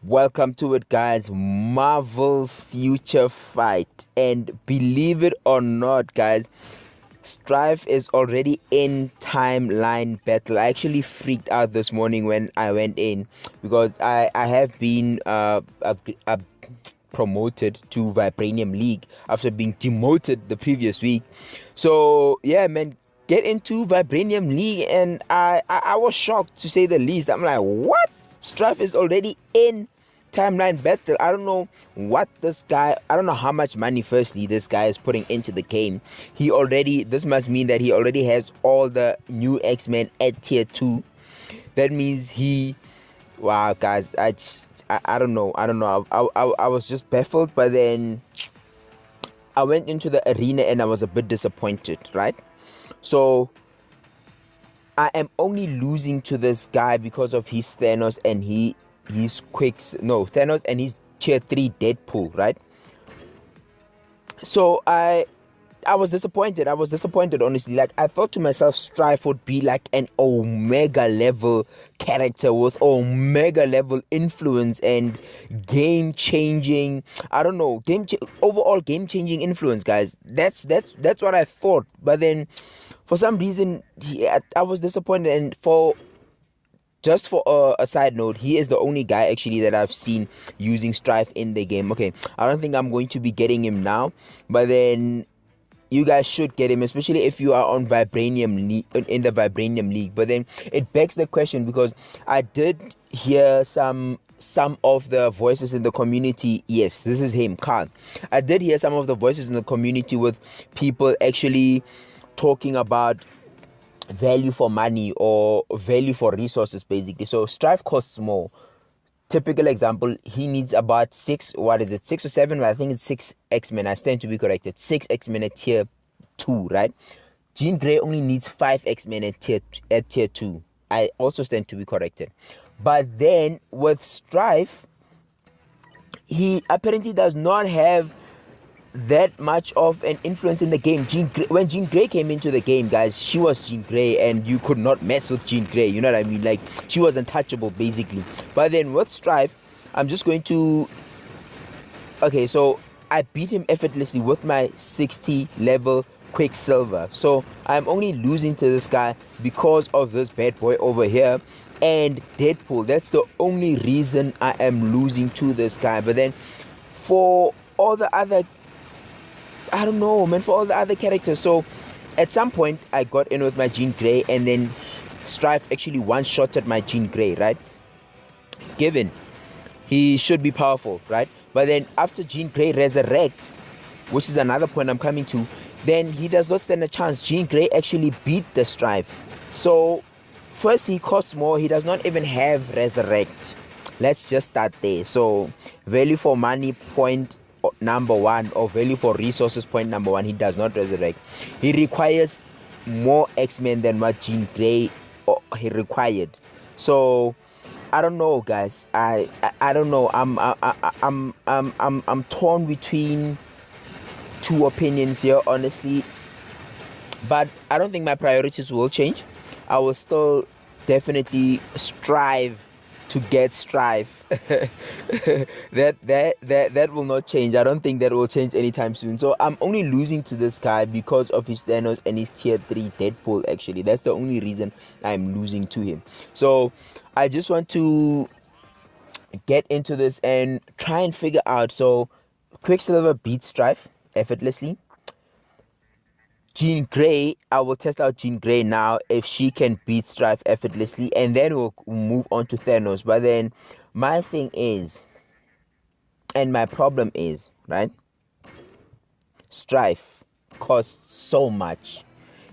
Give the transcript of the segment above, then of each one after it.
Welcome to it, guys. Marvel Future Fight. And believe it or not, guys, Stryfe is already in timeline battle. I actually freaked out this morning when I went in because I have been promoted to Vibranium League after being demoted the previous week. So yeah, man, get into Vibranium League, and I was shocked, to say the least. I'm like, what? Stryfe is already in timeline battle. I don't know what this guy, I don't know how much money firstly this guy is putting into the game. This must mean that he already has all the new X-Men at tier 2. That means wow, guys, I don't know. I was just baffled, but then I went into the arena and I was a bit disappointed, right? So I am only losing to this guy because of his Thanos and Thanos and his tier 3 Deadpool, right? So I was disappointed. Honestly. Like, I thought to myself, Stryfe would be like an omega level character with omega level influence and game changing. I don't know, overall game changing influence, guys. That's what I thought. But then, for some reason, I was disappointed. And just for a side note, he is the only guy actually that I've seen using Stryfe in the game. Okay, I don't think I'm going to be getting him now, but then you guys should get him, especially if you are on Vibranium League, in the Vibranium League. But then it begs the question, because I did hear some of the voices in the community. Yes, this is him, Carl. I did hear some of the voices in the community with people actually talking about value for money or value for resources, basically. So Stryfe costs more. Typical example, he needs about 6 or 7, but I think it's 6 X-Men. I stand to be corrected. 6 X-Men at tier 2, right? Jean Grey only needs 5 X-Men at tier 2. I also stand to be corrected. But then with Stryfe, he apparently does not have that much of an influence in the game. When Jean Grey came into the game, guys, she was Jean Grey, and you could not mess with Jean Grey. You know what I mean? Like, she was untouchable, basically. But then with Stryfe, I'm just going to... Okay, so I beat him effortlessly with my 60 level Quicksilver. So I'm only losing to this guy because of this bad boy over here and Deadpool. That's the only reason I am losing to this guy. But then for all the other... I don't know, man, for all the other characters. So at some point, I got in with my Jean Grey, and then Stryfe actually one-shotted my Jean Grey, right? Given he should be powerful, right? But then after Jean Grey resurrects, which is another point I'm coming to, then he does not stand a chance. Jean Grey actually beat the Stryfe. So first, he costs more. He does not even have resurrect. Let's just start there. So value for money point number 1, or value for resources point number 1, he does not resurrect. He requires more X-Men than what Jean Grey he required. So I don't know, guys. I don't know. I'm torn between two opinions here, honestly. But I don't think my priorities will change. I will still definitely strive to get Stryfe. that will not change. I don't think that will change anytime soon. So I'm only losing to this guy because of his Thanos and his tier 3 Deadpool. Actually, that's the only reason I'm losing to him. So I just want to get into this and try and figure out. So Quicksilver beats Stryfe effortlessly. Jean Grey, I will test out Jean Grey now if she can beat Stryfe effortlessly, and then we'll move on to Thanos. But then my thing is, and my problem is, right? Stryfe costs so much.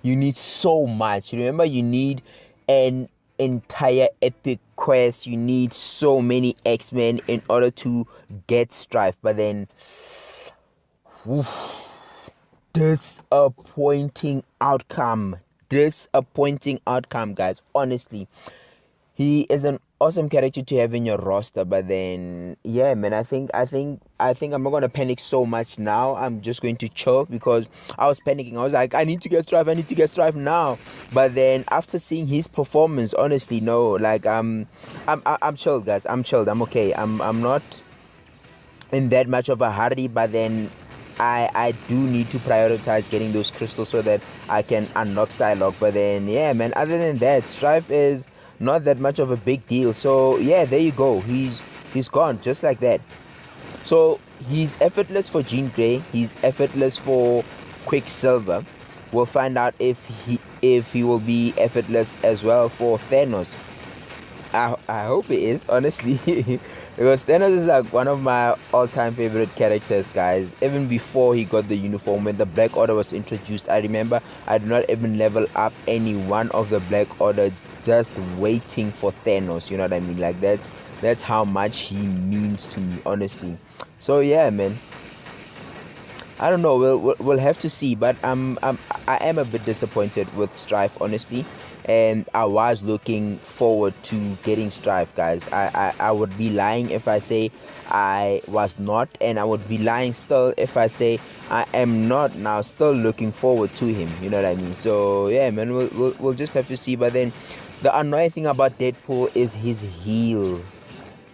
You need so much. Remember, you need an entire epic quest. You need so many X-Men in order to get Stryfe. But then, disappointing outcome, guys. Honestly, he is an awesome character to have in your roster. But then, yeah, man, I think I'm not gonna panic so much now. I'm just going to chill because I was panicking. I was like, I need to get Stryfe. I need to get Stryfe now. But then after seeing his performance, honestly, no, like I'm chilled, guys. I'm chilled. I'm okay. I'm not in that much of a hurry. But then I do need to prioritize getting those crystals so that I can unlock Psylocke. But then, yeah, man, other than that, Stryfe is not that much of a big deal. So yeah, there you go. He's gone just like that. So he's effortless for Jean Grey. He's effortless for Quicksilver. We'll find out if he will be effortless as well for Thanos. I hope it is, honestly. Because Thanos is like one of my all-time favorite characters, guys. Even before he got the uniform, when the Black Order was introduced, I remember I did not even level up any one of the Black Order, just waiting for Thanos. You know what I mean? Like that's how much he means to me, honestly. So yeah, man. I don't know. We'll have to see. But I am a bit disappointed with Stryfe, honestly, and I was looking forward to getting Stryfe, guys. I would be lying if I say I was not, and I would be lying still if I say I am not now. Still looking forward to him. You know what I mean? So yeah, man. We'll just have to see. But then, the annoying thing about Deadpool is his heal.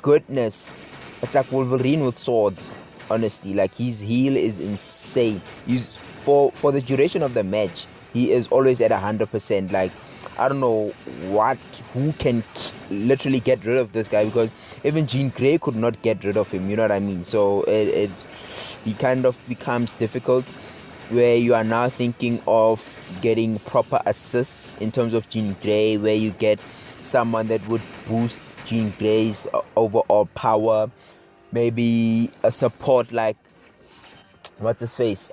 Goodness, it's like Wolverine with swords. Honestly, like his heal is insane. He's for the duration of the match, he is always at 100%. Like, I don't know who can literally get rid of this guy, because even Jean Grey could not get rid of him. You know what I mean? So he kind of becomes difficult, where you are now thinking of getting proper assists in terms of Jean Grey, where you get someone that would boost Jean Grey's overall power. Maybe a support like, what's his face?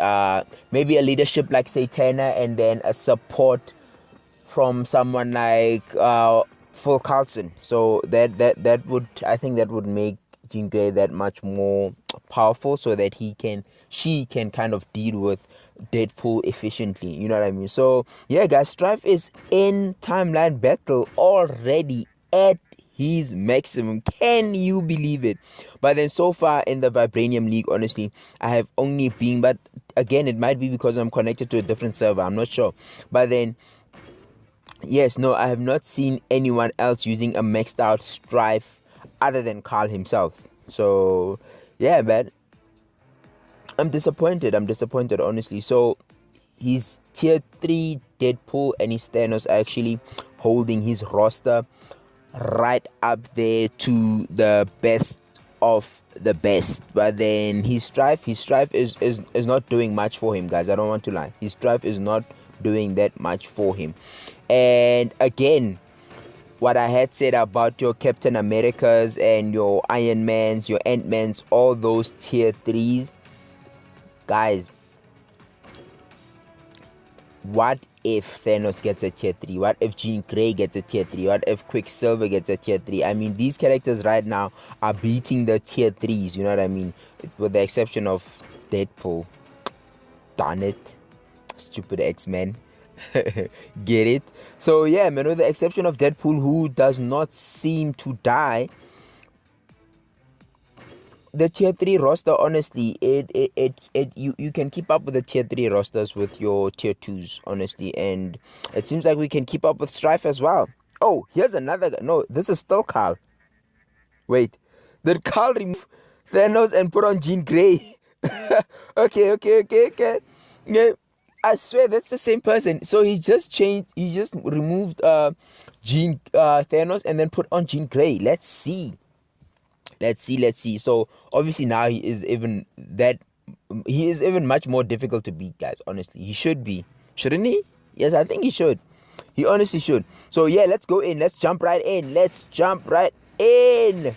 Maybe a leadership like Satana, and then a support from someone like Full Carlson. So that would, I think that would make Jean Grey that much more powerful, so that she can kind of deal with Deadpool efficiently. You know what I mean? So yeah, guys, Stryfe is in timeline battle already at his maximum. Can you believe it? But then so far in the Vibranium League, honestly, I have only been, but again, it might be because I'm connected to a different server, I'm not sure. But then, yes, no, I have not seen anyone else using a maxed out Stryfe other than Carl himself. So yeah, man, I'm disappointed, honestly. So he's tier 3 Deadpool and his Thanos are actually holding his roster right up there to the best of the best. But then his Stryfe is not doing much for him, guys. I don't want to lie. His Stryfe is not doing that much for him. And again, what I had said about your Captain Americas and your Iron Mans, your Ant-Mans, all those tier 3s, guys, what if Thanos gets a tier 3? What if Jean Grey gets a tier 3? What if Quicksilver gets a tier 3? I mean, these characters right now are beating the tier 3s, you know what I mean? With the exception of Deadpool. Darn it. Stupid X-Men. Get it? So yeah, man, with the exception of Deadpool, who does not seem to die, the tier 3 roster, honestly, you can keep up with the tier 3 rosters with your tier 2s, honestly, and it seems like we can keep up with Stryfe as well. Oh, here's another guy. No, this is still Carl. Wait, did Carl remove Thanos and put on Jean Grey? Okay. Yeah, I swear that's the same person. So he just removed Thanos and then put on Jean Grey. Let's see. So obviously now he is even much more difficult to beat, guys. Honestly, he should be, shouldn't he? Yes, I think he should. He honestly should. So yeah, let's go in. Let's jump right in.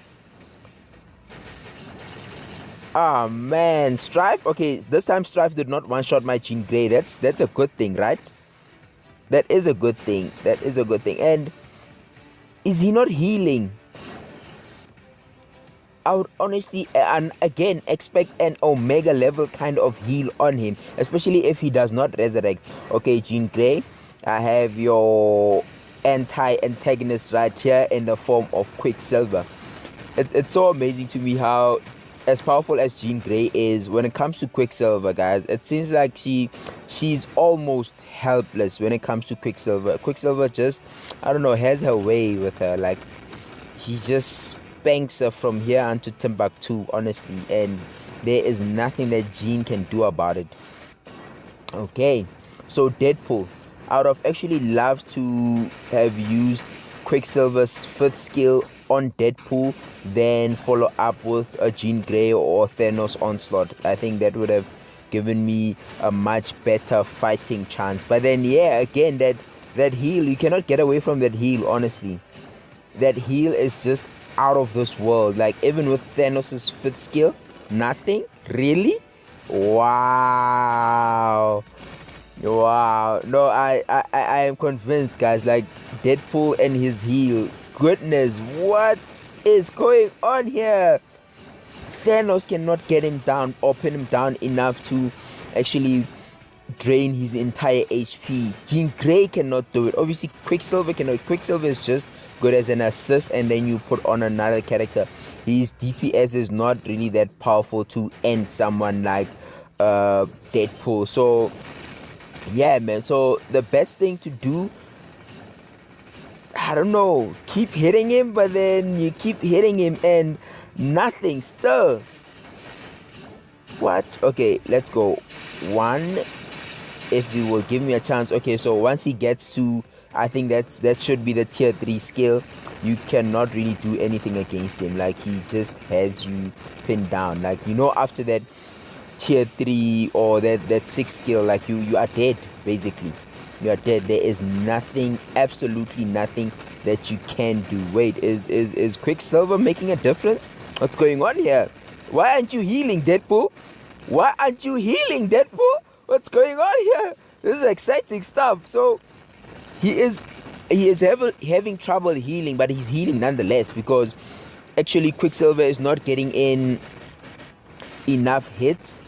Ah, man, Stryfe. Okay, this time Stryfe did not one-shot my Jean Grey. That's a good thing, right? That is a good thing. And is he not healing? I would honestly, and again, expect an Omega level kind of heal on him, especially if he does not resurrect. Okay, Jean Grey, I have your anti-antagonist right here in the form of Quicksilver. It's so amazing to me how, as powerful as Jean Grey is, when it comes to Quicksilver, guys, it seems like she's almost helpless when it comes to Quicksilver. Quicksilver just, I don't know, has her way with her. Like, he just spanks her from here onto Timbuktu, honestly, and there is nothing that Jean can do about it. Okay, so Deadpool, I would have actually loved to have used Quicksilver's 5th skill on Deadpool, then follow up with a Jean Grey or Thanos Onslaught. I think that would have given me a much better fighting chance. But then, yeah, again, that heal, you cannot get away from that heal, honestly. That heal is just out of this world. Like, even with Thanos' 5th skill, nothing? Really? Wow. No, I am convinced, guys. Like, Deadpool and his heal. Goodness, what is going on here? Thanos cannot get him down or pin him down enough to actually drain his entire HP. Jean Grey cannot do it. Obviously, Quicksilver cannot. Quicksilver is just good as an assist, and then you put on another character. His DPS is not really that powerful to end someone like Deadpool. So yeah, man. So the best thing to do, I don't know, keep hitting him, but then you keep hitting him and nothing still. What? Okay, let's go. One, if he will give me a chance. Okay, so once he gets to, I think that should be the tier 3 skill, you cannot really do anything against him. Like, he just has you pinned down. Like, you know, after that tier 3 or that 6th skill, like, you are dead, basically. You are dead. There is nothing, absolutely nothing that you can do. Wait, is Quicksilver making a difference? What's going on here? Why aren't you healing, Deadpool? Why aren't you healing, Deadpool? What's going on here? This is exciting stuff. So he is having trouble healing, but he's healing nonetheless, because actually Quicksilver is not getting in enough hits.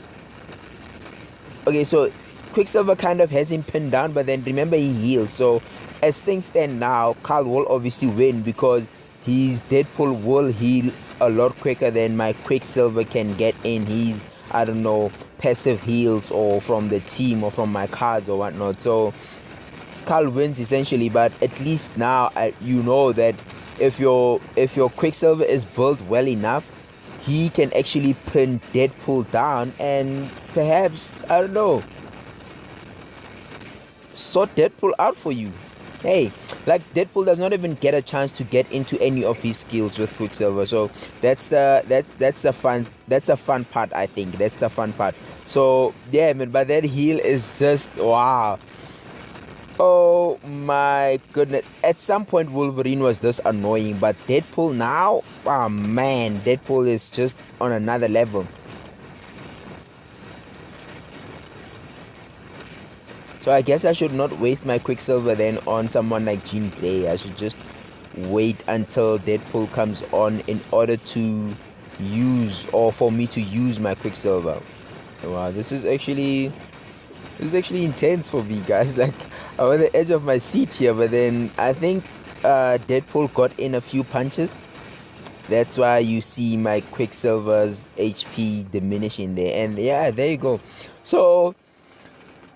Okay, so Quicksilver kind of has him pinned down, but then remember, he heals. So as things stand now, Carl will obviously win, because his Deadpool will heal a lot quicker than my Quicksilver can get in his, I don't know, passive heals or from the team or from my cards or whatnot. So Carl wins essentially, but at least now you know that if your Quicksilver is built well enough, he can actually pin Deadpool down and perhaps, I don't know, sort Deadpool out for you. Hey, like, Deadpool does not even get a chance to get into any of his skills with Quicksilver. So that's the fun part, I think. That's the fun part. So yeah, man, but that heal is just wow. Oh my goodness. At some point Wolverine was this annoying, but Deadpool now, oh man, Deadpool is just on another level. So I guess I should not waste my Quicksilver then on someone like Jean Grey. I should just wait until Deadpool comes on in order to use, or for me to use, my Quicksilver. Wow, this is actually intense for me, guys. Like, I'm on the edge of my seat here, but then I think Deadpool got in a few punches. That's why you see my Quicksilver's HP diminishing there. And yeah, there you go. So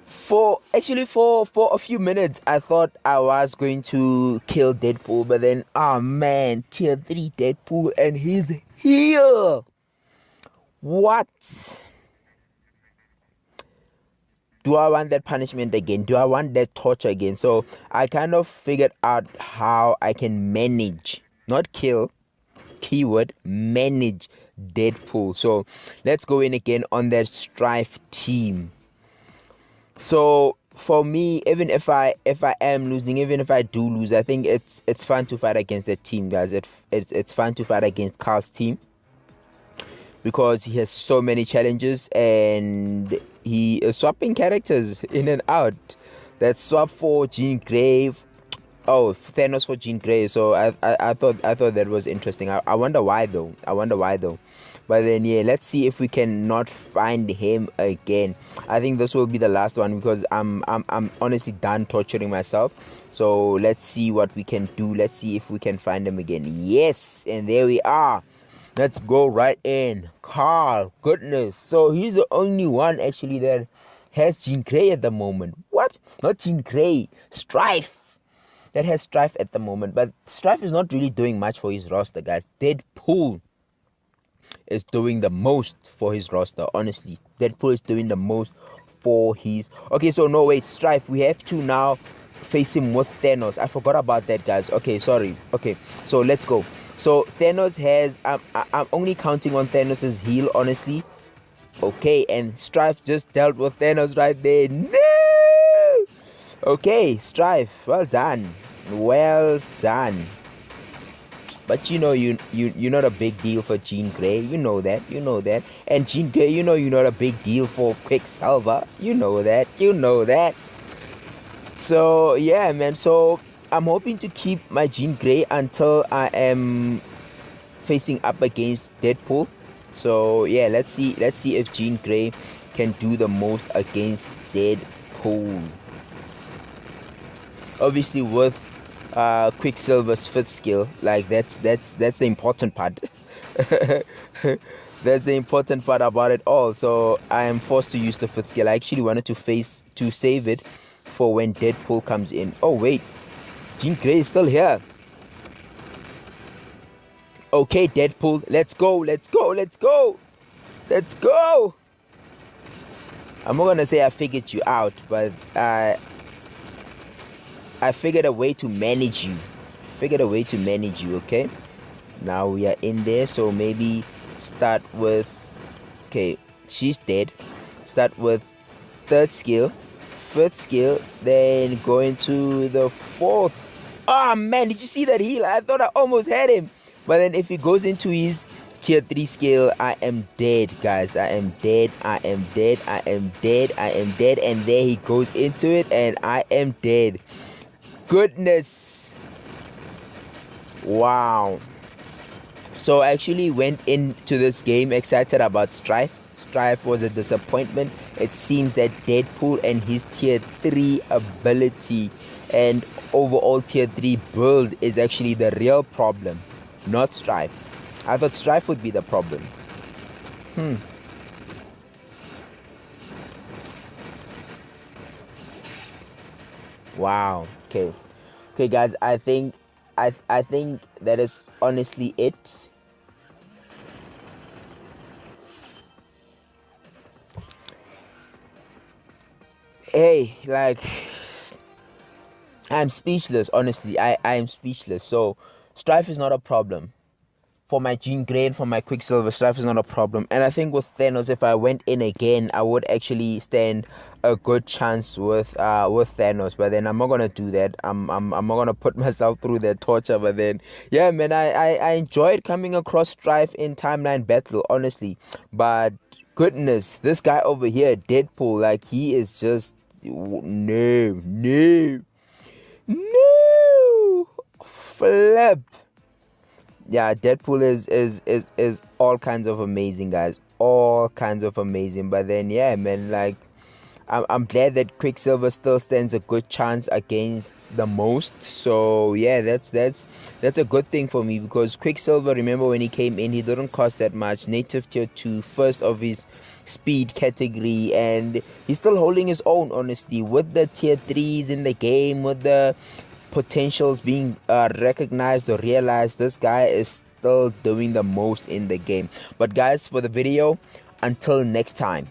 for a few minutes I thought I was going to kill Deadpool, but then, oh man, tier 3 Deadpool and he's here. What? Do I want that punishment again? Do I want that torture again? So I kind of figured out how I can manage, not kill, keyword manage, Deadpool. So let's go in again on that Stryfe team. So for me, even if I am losing, even if I do lose, I think it's fun to fight against that team, guys. It's fun to fight against Carl's team, because he has so many challenges and he is swapping characters in and out. That swap for Jean Grey, Thanos for Jean Grey. So I thought that was interesting. I wonder why though. But then yeah, let's see if we can not find him again. I think this will be the last one because I'm honestly done torturing myself. So let's see what we can do. Let's see if we can find him again. Yes, and there we are. Let's go right in. Carl, goodness. So he's the only one actually that has Jean Grey at the moment. What? Not Jean Grey. Stryfe. That has Stryfe at the moment. But Stryfe is not really doing much for his roster, guys. Deadpool is doing the most for his roster, honestly. Deadpool is doing the most for his... Okay, so no, wait. Stryfe, we have to now face him with Thanos. I forgot about that, guys. Okay, sorry. Okay, so let's go. So Thanos has... I'm only counting on Thanos' heal, honestly. Okay, and Stryfe just dealt with Thanos right there. No! Okay, Stryfe, well done. Well done. But you know you're not a big deal for Jean Grey. You know that. And Jean Grey, you know you're not a big deal for Quicksilver. You know that. So yeah, man. So I'm hoping to keep my Jean Grey until I am facing up against Deadpool. So yeah, let's see if Jean Grey can do the most against Deadpool. Obviously with Quicksilver's 5th skill, like that's the important part. That's the important part about it all. So I am forced to use the 5th skill. I actually wanted to save it for when Deadpool comes in. Oh wait, Jean Grey is still here. Okay, Deadpool, let's go. I'm not gonna say I figured you out, but I figured a way to manage you. Okay, now we are in there, so maybe start with... Okay, she's dead. Start with 3rd skill, 5th skill, then go into the 4th. Oh man, did you see that heal? I thought I almost had him. But then if he goes into his tier 3 skill, I am dead, guys. I am dead. And there he goes into it, and I am dead. Goodness. Wow. So I actually went into this game excited about Stryfe. Stryfe was a disappointment. It seems that Deadpool and his tier 3 ability and overall tier 3 build is actually the real problem, not Stryfe. I thought Stryfe would be the problem. Wow. Okay guys, I think that is honestly it. Hey, like, I'm speechless, honestly. I am speechless. So Stryfe is not a problem. For my Jean Grey and for my Quicksilver, Stryfe is not a problem. And I think with Thanos, if I went in again, I would actually stand a good chance with Thanos. But then I'm not gonna do that. I'm not gonna put myself through that torture. But then yeah, man, I enjoyed coming across Stryfe in Timeline Battle, honestly. But goodness, this guy over here, Deadpool, like, he is just no flip. Yeah, Deadpool is all kinds of amazing, guys. All kinds of amazing. But then yeah, man, like, I'm glad that Quicksilver still stands a good chance against the most. So yeah, that's a good thing for me, because Quicksilver, remember when he came in, he didn't cost that much. Native tier 2, first of his speed category, and he's still holding his own, honestly, with the tier 3s in the game, with the potentials being recognized or realized. This guy is still doing the most in the game. But guys, for the video, until next time.